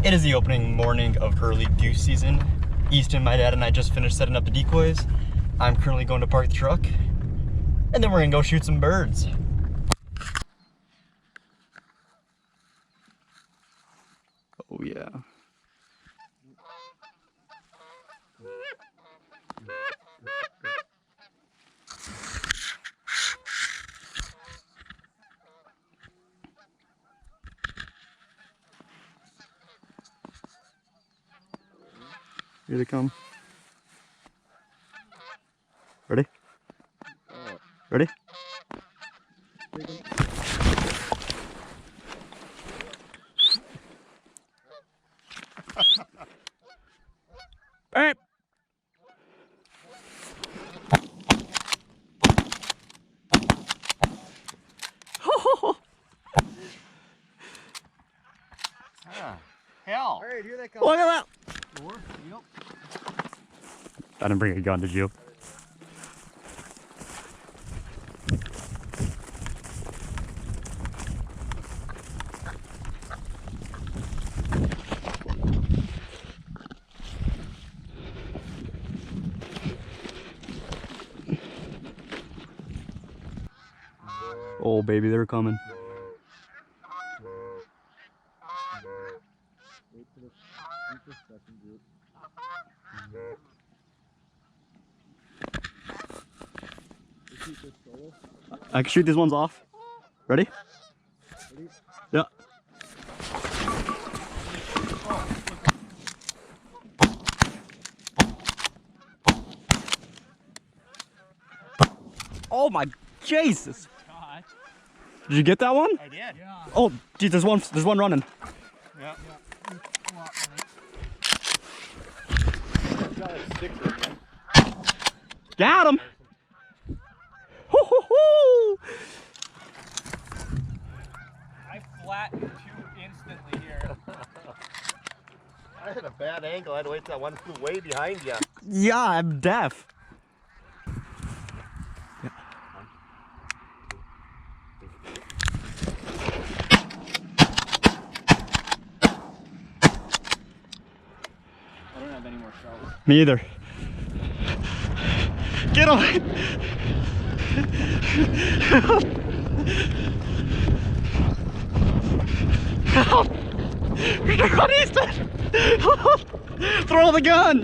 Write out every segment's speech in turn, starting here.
It is the opening morning of early goose season. Easton, my dad, and I just finished setting up the decoys. I'm currently going to park the truck, and then we're gonna go shoot some birds. Oh yeah. Here they come. Ready? Ready? Alright. Hell! Alright, here they come. Look at that! Yep. I didn't bring a gun, did you? Oh baby, they're coming. I can shoot these ones off. Ready? Yeah. Oh my Jesus! Did you get that one? I did. Yeah. Oh, geez, there's one running. Yeah. Got him! Hoo hoo hoo! I flattened two instantly here. I had a bad angle. I had to wait till that one flew way behind you. Yeah, I'm deaf. Yeah. I don't have any more shells. Me either. Get him! Help! Run, Easton! Throw the gun!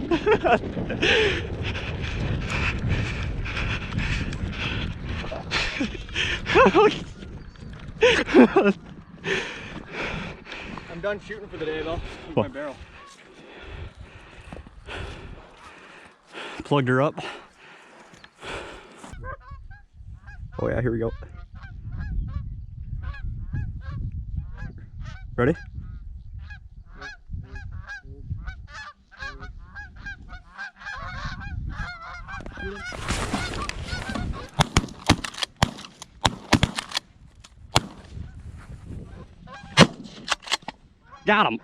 I'm done shooting for the day though. Here's my barrel. Plugged her up. Oh yeah, here we go. Ready? Got him.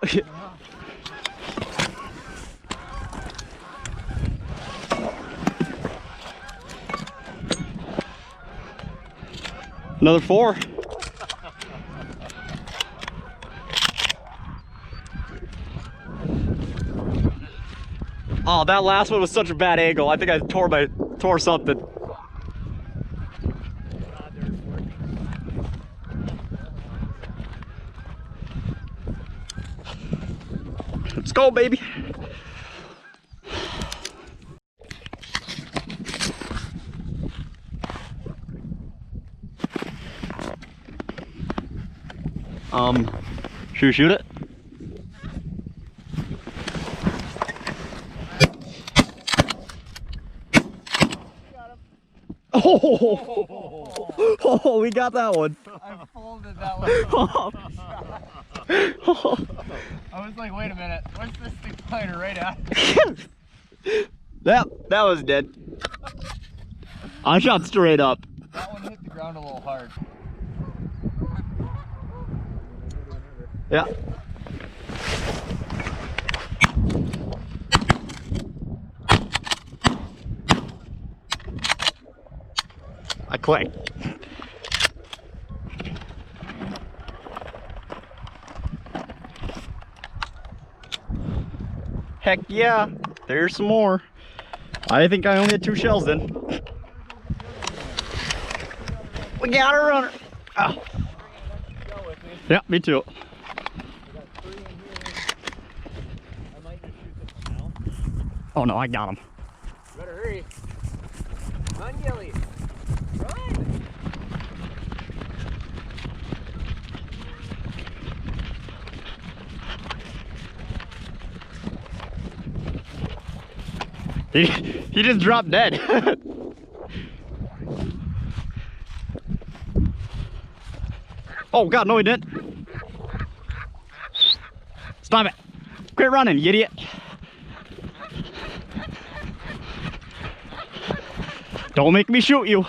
Another 4. Oh, that last one was such a bad angle. I think I tore something. Let's go, baby. Should we shoot it? Oh, we got that one. I folded that one. I was like, wait a minute, what's this thing flying right at? That was dead. I shot straight up. That one hit the ground a little hard. Yeah. I clicked. Heck yeah, there's some more. I think I only had 2 shells then. We got a runner. Oh. Yeah, me too. Oh no, I got him. Better hurry. Run, Gilly. Run. He just dropped dead. Oh God, no he didn't. Stop it. Quit running, you idiot. Don't make me shoot you.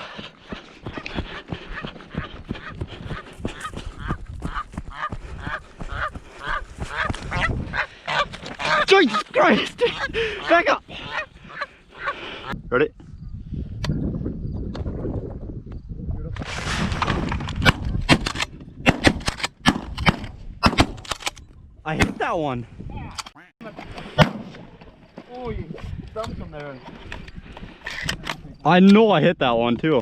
Jesus Christ! Back up! Ready? I hit that one. Oh, you stumped him there. I know I hit that one too.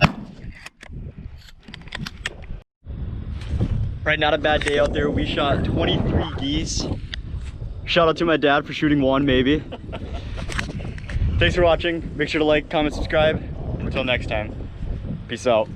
Right, not a bad day out there. We shot 23 geese. Shout out to my dad for shooting 1 maybe. Thanks for watching. Make sure to like, comment, subscribe. Until next time, peace out.